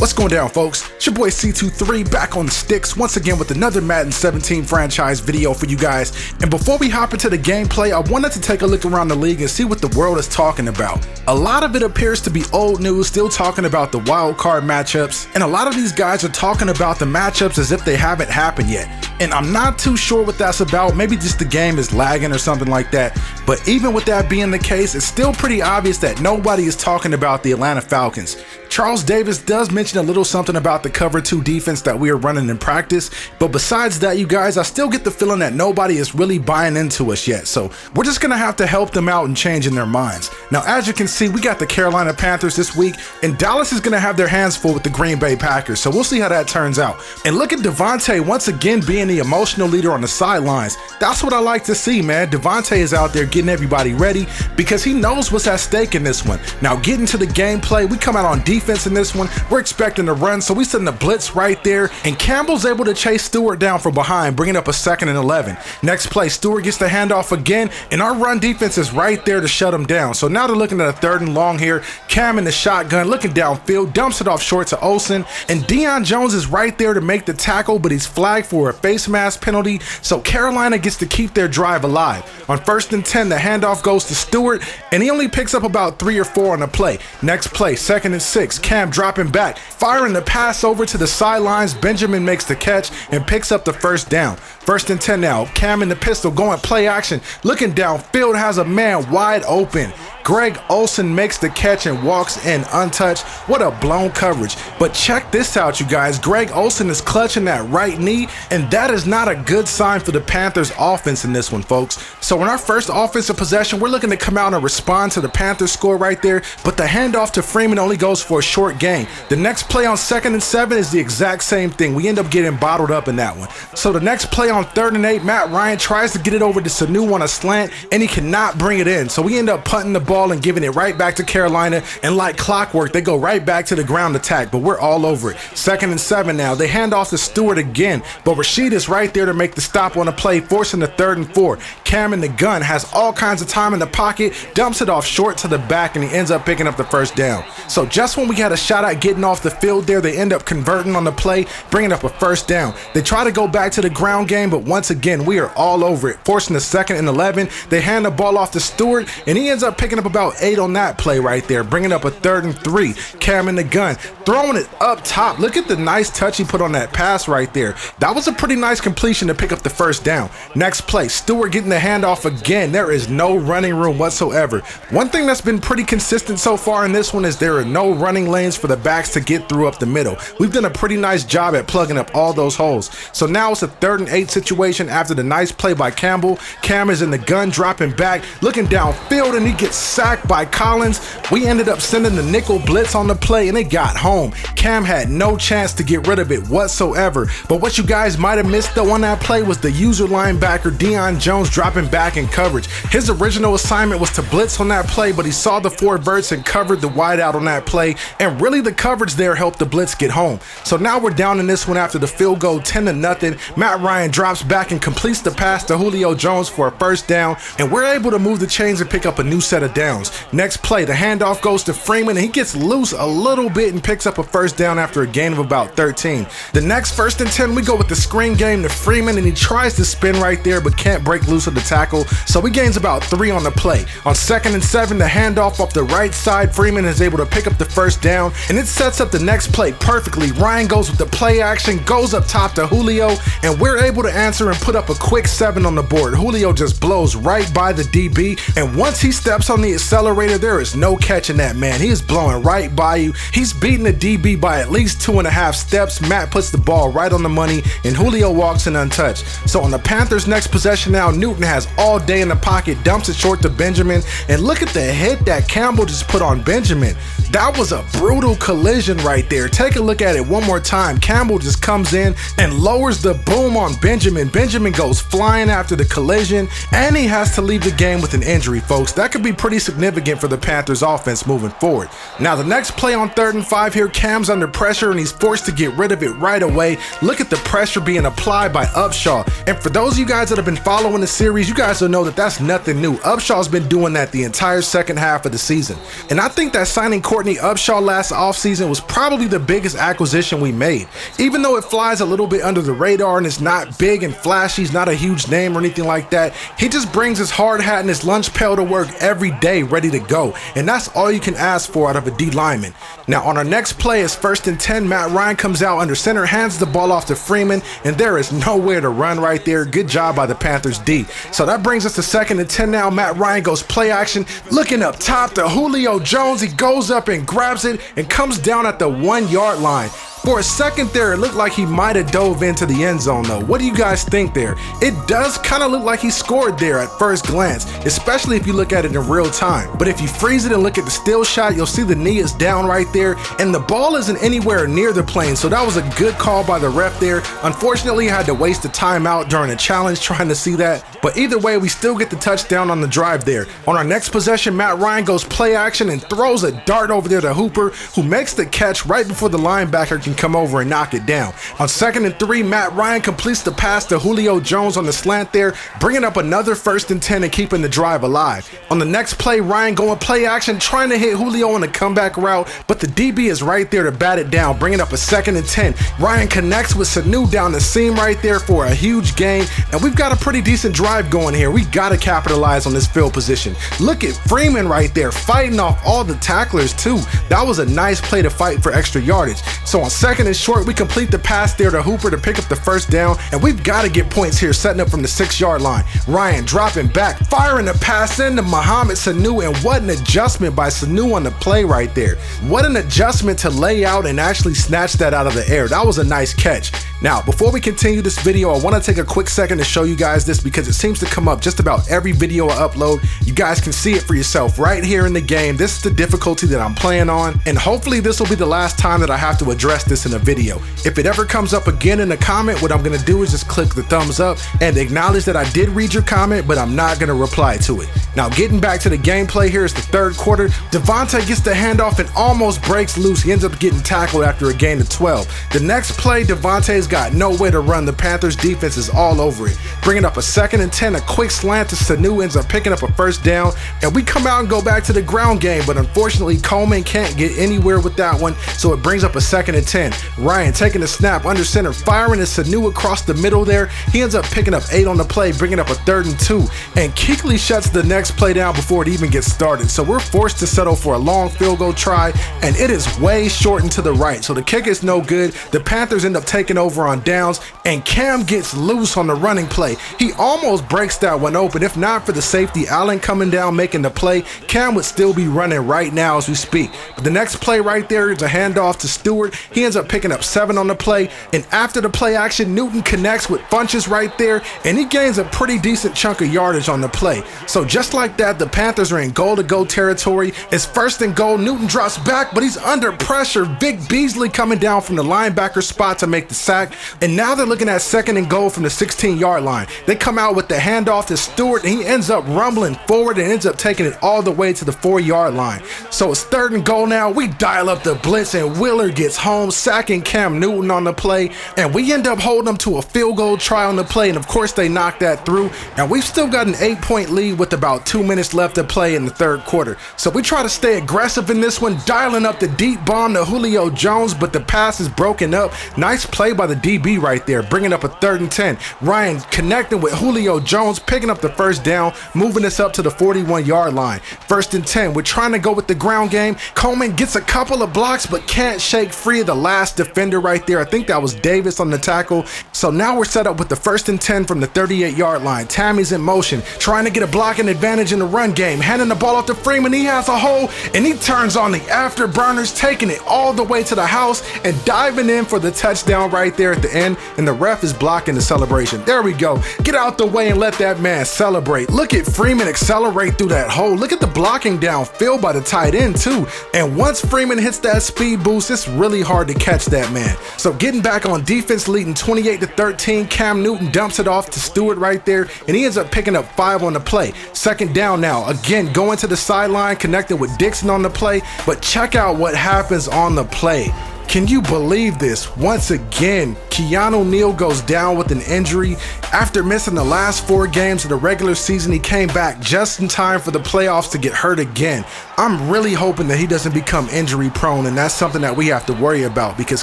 What's going down, folks? It's your boy C23 back on the sticks once again with another Madden 17 franchise video for you guys. And before we hop into the gameplay, I wanted to take a look around the league and see what the world is talking about. A lot of it appears to be old news, still talking about the wild card matchups, and a lot of these guys are talking about the matchups as if they haven't happened yet. And I'm not too sure what that's about. Maybe just the game is lagging or something like that. But even with that being the case, it's still pretty obvious that nobody is talking about the Atlanta Falcons. Charles Davis does mention a little something about the cover 2 defense that we are running in practice, but besides that, you guys, I still get the feeling that nobody is really buying into us yet, so we're just gonna have to help them out and changing their minds. Now, as you can see, we got the Carolina Panthers this week, and Dallas is gonna have their hands full with the Green Bay Packers, so we'll see how that turns out. And look at Devontae once again being the emotional leader on the sidelines. That's what I like to see, man. Devontae is out there getting everybody ready because he knows what's at stake in this one. Now, getting to the gameplay, we come out on defense in this one. We're expecting to run, so we send the blitz right there, and Campbell's able to chase Stewart down from behind, bringing up a 2nd and 11. Next play, Stewart gets the handoff again, and our run defense is right there to shut him down. So now they're looking at a 3rd and long here. Cam in the shotgun, looking downfield, dumps it off short to Olsen, and Deion Jones is right there to make the tackle, but he's flagged for a face mask penalty, so Carolina gets to keep their drive alive. On 1st and 10, the handoff goes to Stewart, and he only picks up about 3 or 4 on the play. Next play, 2nd and 6, Cam dropping back, firing the pass over to the sidelines. Benjamin makes the catch and picks up the 1st down. 1st and 10 now, Cam in the pistol going play action, looking downfield, has a man wide open. Greg Olsen makes the catch and walks in untouched. What a blown coverage. But check this out, you guys. Greg Olsen is clutching that right knee, and that is not a good sign for the Panthers offense in this one, folks. So in our first offensive possession, we're looking to come out and respond to the Panthers score right there, but the handoff to Freeman only goes for a short gain. The next play on 2nd and 7 is the exact same thing. We end up getting bottled up in that one. So the next play on 3rd and 8, Matt Ryan tries to get it over to Sanu on a slant, and he cannot bring it in. So we end up punting the ball and giving it right back to Carolina, and like clockwork, they go right back to the ground attack, but we're all over it. 2nd and 7 now. They hand off to Stewart again, but Rashid is right there to make the stop on the play, forcing the 3rd and 4. Cam in the gun has all kinds of time in the pocket, dumps it off short to the back, and he ends up picking up the 1st down. So just when we had a shot at getting off the field there, they end up converting on the play, bringing up a 1st down. They try to go back to the ground game, but once again, we are all over it, forcing the 2nd and 11. They hand the ball off to Stewart, and he ends up picking up about 8 on that play right there, bringing up a 3rd and 3. Cam in the gun, throwing it up top. Look at the nice touch he put on that pass right there. That was a pretty nice completion to pick up the 1st down. Next play, Stewart getting the handoff again. There is no running room whatsoever. One thing that's been pretty consistent so far in this one is there are no running lanes for the backs to get through up the middle. We've done a pretty nice job at plugging up all those holes. So now it's a 3rd and 8 situation after the nice play by Campbell. Cam is in the gun, dropping back, looking downfield, and he gets sacked by Collins. We ended up sending the nickel blitz on the play, and it got home. Cam had no chance to get rid of it whatsoever. But what you guys might have missed though on that play was the user linebacker Deion Jones dropping back in coverage. His original assignment was to blitz on that play, but he saw the 4 verts and covered the wide out on that play, and really the coverage there helped the blitz get home. So now we're down in this one after the field goal, 10-0. Matt Ryan drops back and completes the pass to Julio Jones for a 1st down, and we're able to move the chains and pick up a new set of downs. Next play, the handoff goes to Freeman, and he gets loose a little bit and picks up a 1st down after a gain of about 13. The next 1st and 10, we go with the screen game to Freeman, and he tries to spin right there but can't break loose of the tackle, so he gains about 3 on the play. On 2nd and 7, the handoff off the right side, Freeman is able to pick up the 1st down, and it sets up the next play perfectly. Ryan goes with the play action, goes up top to Julio, and we're able to answer and put up a quick 7 on the board. Julio just blows right by the DB, and once he steps on the accelerator, there is no catching that man. He is blowing right by you. He's beating the DB by at least 2.5 steps. Matt puts the ball right on the money, and Julio walks in untouched. So on the Panthers' next possession now, Newton has all day in the pocket, dumps it short to Benjamin, and look at the hit that Campbell just put on Benjamin. That was a brutal collision right there. Take a look at it one more time. Campbell just comes in and lowers the boom on Benjamin. Benjamin goes flying after the collision, and he has to leave the game with an injury, folks. That could be pretty significant for the Panthers offense moving forward. Now the next play on 3rd and 5 here, Cam's under pressure and he's forced to get rid of it right away. Look at the pressure being applied by Upshaw. And for those of you guys that have been following the series, you guys will know that that's nothing new. Upshaw's been doing that the entire second half of the season. And I think that signing Corey Courtney Upshaw last offseason was probably the biggest acquisition we made. Even though it flies a little bit under the radar and it's not big and flashy, he's not a huge name or anything like that, he just brings his hard hat and his lunch pail to work every day ready to go. And that's all you can ask for out of a D lineman. Now on our next play, it's 1st and 10. Matt Ryan comes out under center, hands the ball off to Freeman, and there is nowhere to run right there. Good job by the Panthers D. So that brings us to 2nd and 10 now. Matt Ryan goes play action, looking up top to Julio Jones. He goes up and grabs it and comes down at the 1-yard line. For a second there, it looked like he might have dove into the end zone though. What do you guys think there? It does kind of look like he scored there at first glance, especially if you look at it in real time. But if you freeze it and look at the still shot, you'll see the knee is down right there and the ball isn't anywhere near the plane. So that was a good call by the ref there. Unfortunately, I had to waste a timeout during a challenge trying to see that. But either way, we still get the touchdown on the drive there. On our next possession, Matt Ryan goes play action and throws a dart over there to Hooper, who makes the catch right before the linebacker can come over and knock it down. On 2nd and 3, Matt Ryan completes the pass to Julio Jones on the slant there, bringing up another 1st and 10 and keeping the drive alive. On the next play, Ryan going play action, trying to hit Julio on the comeback route, but the DB is right there to bat it down, bringing up a 2nd and 10. Ryan connects with Sanu down the seam right there for a huge gain, and we've got a pretty decent drive going here. We got to capitalize on this field position. Look at Freeman right there fighting off all the tacklers too. That was a nice play to fight for extra yardage. So on 2nd and short, we complete the pass there to Hooper to pick up the 1st down, and we've got to get points here, setting up from the 6-yard line. Ryan dropping back, firing the pass into Mohamed Sanu, and what an adjustment by Sanu on the play right there. What an adjustment to lay out and actually snatch that out of the air. That was a nice catch. Now, before we continue this video, I want to take a quick second to show you guys this because it seems to come up just about every video I upload. You guys can see it for yourself right here in the game. This is the difficulty that I'm playing on, and hopefully this will be the last time that I have to address this in a video. If it ever comes up again in a comment, what I'm going to do is just click the thumbs up and acknowledge that I did read your comment, but I'm not going to reply to it. Now, getting back to the gameplay, here is the 3rd quarter. Devontae gets the handoff and almost breaks loose. He ends up getting tackled after a gain of 12. The next play, Devontae's got nowhere to run. The Panthers defense is all over it. Bringing up a 2nd and 10, a quick slant to Sanu ends up picking up a 1st down, and we come out and go back to the ground game, but unfortunately Coleman can't get anywhere with that one, so it brings up a 2nd and 10. Ryan taking the snap under center, firing to Sanu across the middle there. He ends up picking up 8 on the play, bringing up a 3rd and 2, and Kuechly shuts the next play down before it even gets started. So we're forced to settle for a long field goal try, and it is way short and to the right, so the kick is no good. The Panthers end up taking over on downs, and Cam gets loose on the running play. He almost breaks that one open. If not for the safety Allen coming down making the play, Cam would still be running right now as we speak. But the next play right there is a handoff to Stewart. He ends up picking up 7 on the play, and after the play action, Newton connects with Funches right there, and he gains a pretty decent chunk of yardage on the play. So just like that, the Panthers are in goal-to-go territory. It's 1st and goal. Newton drops back, but he's under pressure. Vic Beasley coming down from the linebacker spot to make the sack, and now they're looking at 2nd and goal from the 16-yard line. They come out with the handoff to Stewart, and he ends up rumbling forward and ends up taking it all the way to the 4-yard line. So it's 3rd and goal now. We dial up the blitz, and Wheeler gets home, sacking Cam Newton on the play, and we end up holding them to a field goal try on the play, and of course they knock that through, and we've still got an 8-point lead with about 2 minutes left to play in the 3rd quarter. So we try to stay aggressive in this one, dialing up the deep bomb to Julio Jones, but the pass is broken up. Nice play by the DB right there, bringing up a 3rd and 10. Ryan connecting with Julio Jones, picking up the 1st down, moving us up to the 41-yard line. 1st and 10. We're trying to go with the ground game. Coleman gets a couple of blocks, but can't shake free of the last defender right there. I think that was Davis on the tackle. So now we're set up with the 1st and 10 from the 38-yard line. Tammy's in motion, trying to get a blocking advantage in the run game, handing the ball off to Freeman. He has a hole, and he turns on the afterburners, taking it all the way to the house and diving in for the touchdown right there at the end, and the ref is blocking the celebration. There we go. Get out the way and let that man celebrate. Look at Freeman accelerate through that hole. Look at the blocking downfield by the tight end too. And once Freeman hits that speed boost, it's really hard to catch that man. So getting back on defense, leading 28-13, Cam Newton dumps it off to Stewart right there, and he ends up picking up 5 on the play. 2nd down now. Again, going to the sideline, connected with Dixon on the play, but check out what happens on the play. Can you believe this? Once again, Keanu Neal goes down with an injury. After missing the last 4 games of the regular season, he came back just in time for the playoffs to get hurt again. I'm really hoping that he doesn't become injury prone, and that's something that we have to worry about because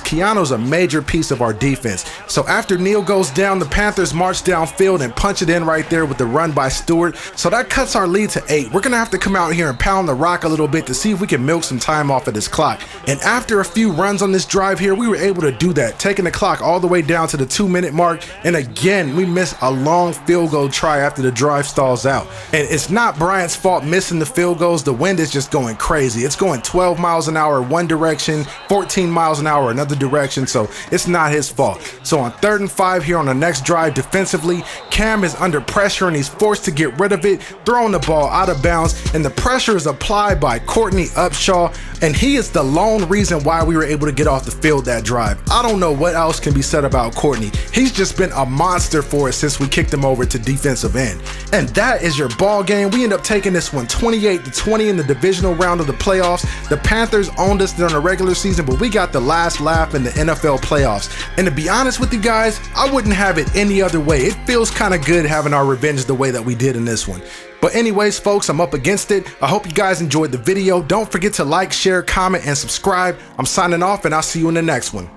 Keanu's a major piece of our defense. So after Neal goes down, the Panthers march downfield and punch it in right there with the run by Stewart. So that cuts our lead to 8. We're going to have to come out here and pound the rock a little bit to see if we can milk some time off of this clock. And after a few runs on this drive here, we were able to do that, taking the clock all the way down to the 2-minute mark. And again, we missed a long field goal try after the drive stalls out. And it's not Bryant's fault missing the field goals. The wind is just going crazy. It's going 12 miles an hour one direction, 14 miles an hour another direction, so it's not his fault. So on 3rd and 5 here on the next drive defensively, Cam is under pressure and he's forced to get rid of it, throwing the ball out of bounds, and the pressure is applied by Courtney Upshaw, and he is the lone reason why we were able to get off the field that drive. I don't know what else can be said about Courtney. He's just been a monster for us since we kicked him over to defensive end. And that is your ball game. We end up taking this one 28-20 in the divisional round of the playoffs. The Panthers owned us during the regular season, but we got the last laugh in the NFL playoffs. And to be honest with you guys, I wouldn't have it any other way. It feels kind of good having our revenge the way that we did in this one. But anyways, folks, I'm up against it. I hope you guys enjoyed the video. Don't forget to like, share, comment, and subscribe. I'm signing off, and I'll see you in the next one.